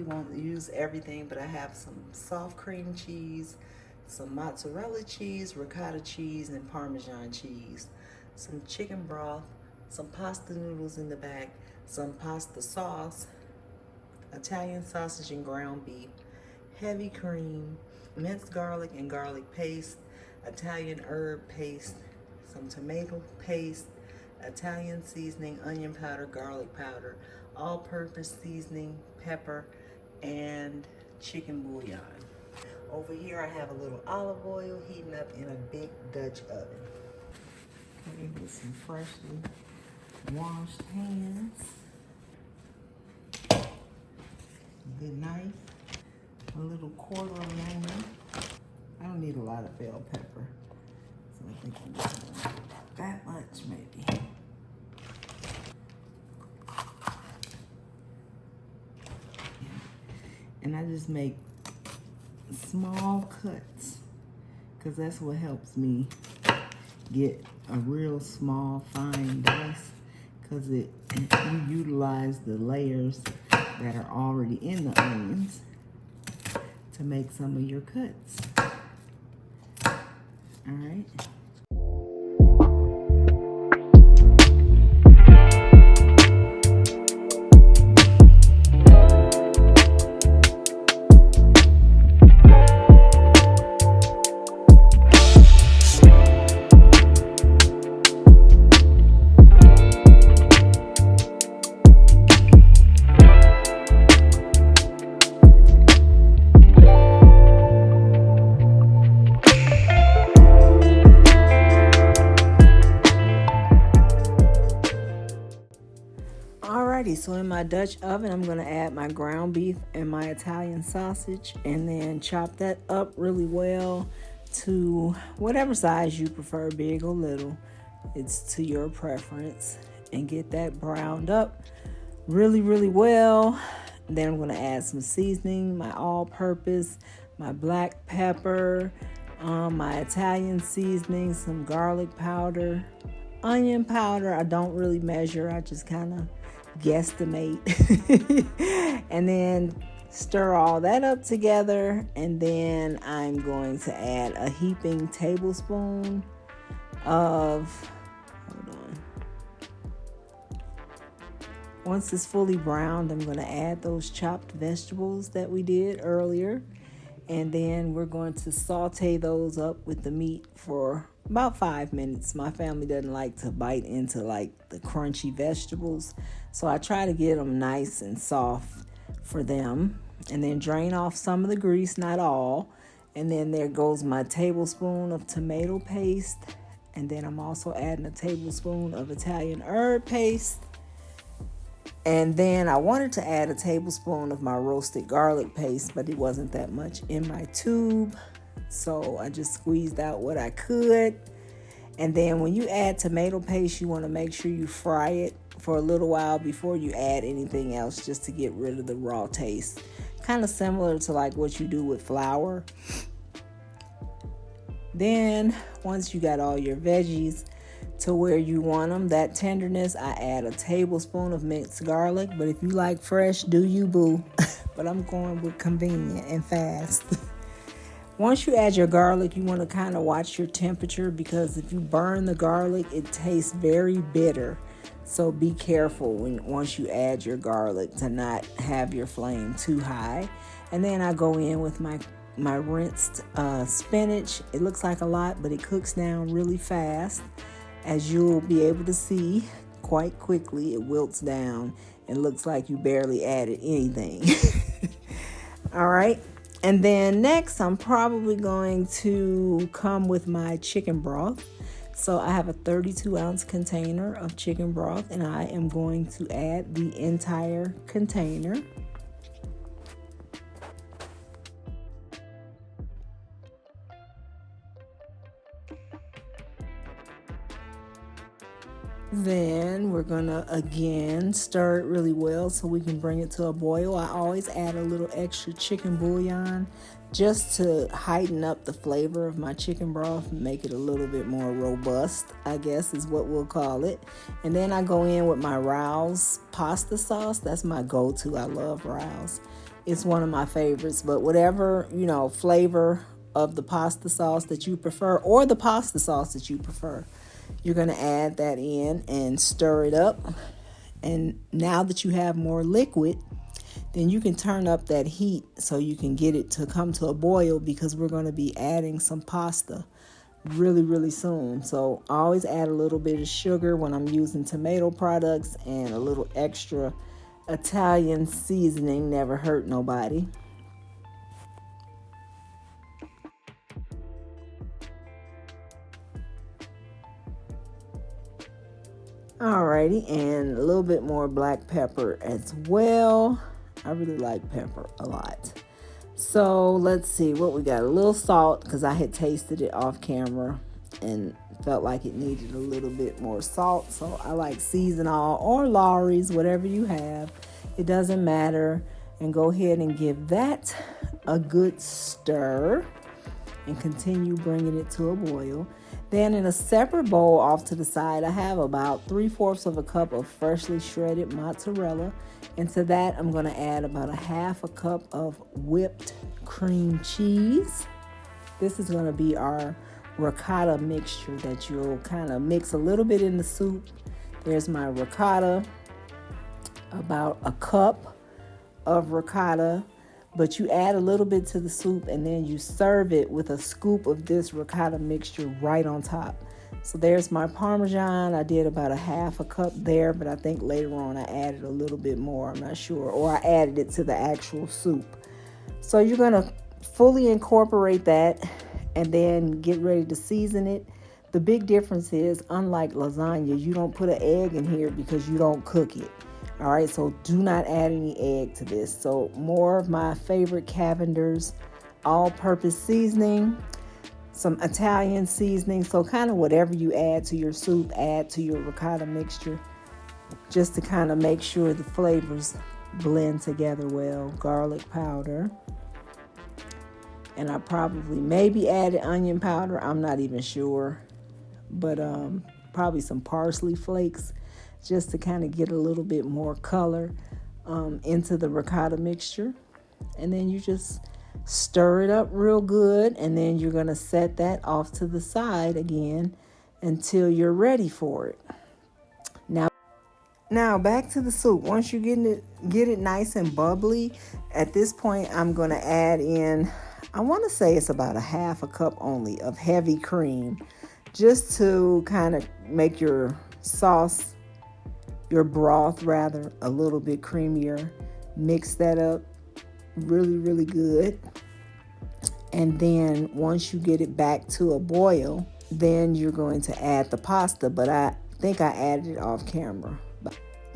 won't use everything, but I have some soft cream cheese, some mozzarella cheese, ricotta cheese, and Parmesan cheese, some chicken broth, some pasta noodles in the back, some pasta sauce, Italian sausage and ground beef, heavy cream, minced garlic and garlic paste, Italian herb paste, some tomato paste, Italian seasoning, onion powder, garlic powder, all-purpose seasoning, pepper, and chicken bouillon. Over here I have a little olive oil heating up in a big Dutch oven. Okay, with some freshly washed hands. A good knife. A little quarter of an onion. I don't need a lot of bell pepper, so I think I'm just gonna that much maybe. And I just make small cuts because that's what helps me get a real small fine dice, because you utilize the layers that are already in the onions to make some of your cuts. All right. So in my Dutch oven, I'm going to add my ground beef and my Italian sausage, and then chop that up really well to whatever size you prefer, big or little. It's to your preference. And get that browned up really, really well. Then I'm going to add some seasoning, my all-purpose, my black pepper, my Italian seasoning, some garlic powder, onion powder. I don't really measure. I just kind of guesstimate. And then stir all that up together, and then I'm going to add a heaping tablespoon of, once it's fully browned, I'm going to add those chopped vegetables that we did earlier, and then we're going to saute those up with the meat for about 5 minutes. My family doesn't like to bite into like the crunchy vegetables, so I try to get them nice and soft for them. And then drain off some of the grease, not all. And then there goes my tablespoon of tomato paste. And then I'm also adding a tablespoon of Italian herb paste. And then I wanted to add a tablespoon of my roasted garlic paste, but it wasn't that much in my tube, so I just squeezed out what I could. And then when you add tomato paste, you want to make sure you fry it for a little while before you add anything else, just to get rid of the raw taste. Kind of similar to like what you do with flour. Then once you got all your veggies to where you want them, that tenderness, I add a tablespoon of minced garlic. But if you like fresh, do you, boo? But I'm going with convenient and fast. Once you add your garlic, you want to kind of watch your temperature, because if you burn the garlic, it tastes very bitter. So be careful once you add your garlic to not have your flame too high. And then I go in with my rinsed spinach. It looks like a lot, but it cooks down really fast. As you'll be able to see quite quickly, it wilts down and looks like you barely added anything. All right. And then next, I'm probably going to come with my chicken broth. So I have a 32-ounce container of chicken broth, and I am going to add the entire container. Then we're gonna again stir it really well so we can bring it to a boil. I always add a little extra chicken bouillon just to heighten up the flavor of my chicken broth and make it a little bit more robust, I guess is what we'll call it. And then I go in with my Reusable pasta sauce. That's my go-to. I love Reusable. It's one of my favorites. But whatever, flavor of the pasta sauce that you prefer, or the pasta sauce that you prefer, you're going to add that in and stir it up. And now that you have more liquid, then you can turn up that heat so you can get it to come to a boil, because we're going to be adding some pasta really, really soon. So I always add a little bit of sugar when I'm using tomato products, and a little extra Italian seasoning never hurt nobody. Alrighty, and a little bit more black pepper as well. I really like pepper a lot. So let's see what we got. A little salt, because I had tasted it off camera and felt like it needed a little bit more salt. So I like season all or Lawry's, whatever you have. It doesn't matter. And go ahead and give that a good stir and continue bringing it to a boil. Then in a separate bowl off to the side, I have about 3/4 of a cup of freshly shredded mozzarella. And to that, I'm going to add about 1/2 cup of whipped cream cheese. This is going to be our ricotta mixture that you'll kind of mix a little bit in the soup. There's my ricotta, about a cup of ricotta. But you add a little bit to the soup, and then you serve it with a scoop of this ricotta mixture right on top. So there's my Parmesan. I did about 1/2 cup there, but I think later on I added a little bit more. I'm not sure. Or I added it to the actual soup. So you're going to fully incorporate that and then get ready to season it. The big difference is, unlike lasagna, you don't put an egg in here because you don't cook it. All right, so do not add any egg to this. So more of my favorite Cavender's all-purpose seasoning, some Italian seasoning. So kind of whatever you add to your soup, add to your ricotta mixture, just to kind of make sure the flavors blend together well. Garlic powder. And I probably maybe added onion powder. I'm not even sure. But probably some parsley flakes, just to kind of get a little bit more color into the ricotta mixture. And then you just stir it up real good, and then you're going to set that off to the side again until you're ready for it. Now back to the soup. Once you get it nice and bubbly, at this point I'm going to add in, I want to say it's about 1/2 cup only of heavy cream, just to kind of make your sauce, your broth rather, a little bit creamier. Mix that up really, really good. And then once you get it back to a boil, then you're going to add the pasta. But I think I added it off camera.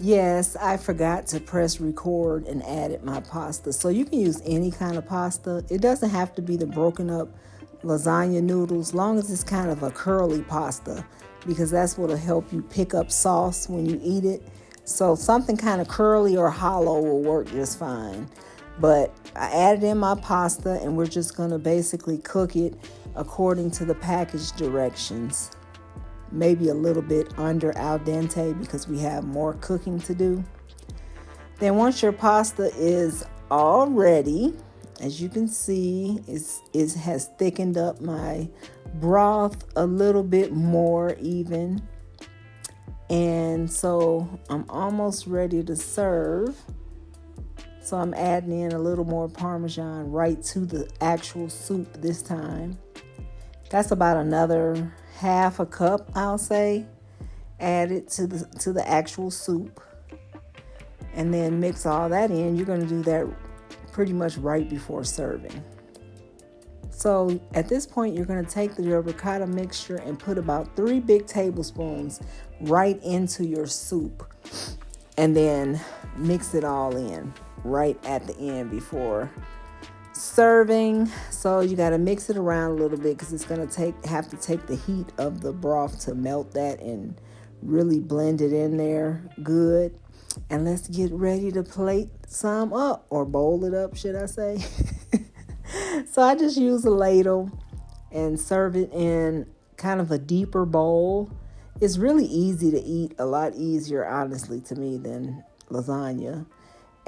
Yes, I forgot to press record and added my pasta. So you can use any kind of pasta. It doesn't have to be the broken up lasagna noodles, long as it's kind of a curly pasta, because that's what'll help you pick up sauce when you eat it. So something kind of curly or hollow will work just fine. But I added in my pasta, and we're just going to basically cook it according to the package directions. Maybe a little bit under al dente because we have more cooking to do. Then once your pasta is all ready, as you can see, it has thickened up my broth a little bit more even. And so I'm almost ready to serve. So I'm adding in a little more Parmesan right to the actual soup this time. That's about another 1/2 cup, I'll say. Add it to the actual soup. And then mix all that in. You're going to do that pretty much right before serving. So at this point, you're going to take your ricotta mixture and put about 3 big tablespoons right into your soup. And then mix it all in right at the end before serving. So you got to mix it around a little bit because it's going to have to take the heat of the broth to melt that and really blend it in there good. And let's get ready to plate some up, or bowl it up, should I say. So I just use a ladle and serve it in kind of a deeper bowl. It's really easy to eat, a lot easier, honestly, to me than lasagna.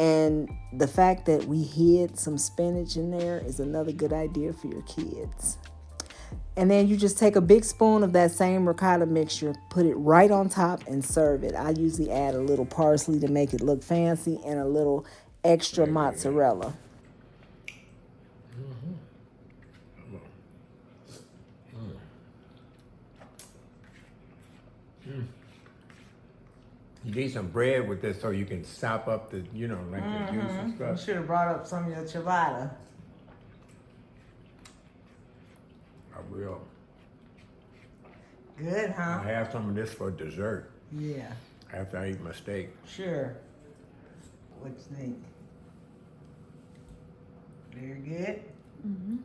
And the fact that we hid some spinach in there is another good idea for your kids. And then you just take a big spoon of that same ricotta mixture, put it right on top, and serve it. I usually add a little parsley to make it look fancy and a little extra mozzarella. You need some bread with this so you can sop up the, the juice and stuff. You should have brought up some of your ciabatta. I will. Good, huh? I have some of this for dessert. Yeah. After I eat my steak. Sure. What you think? Very good? Mm-hmm.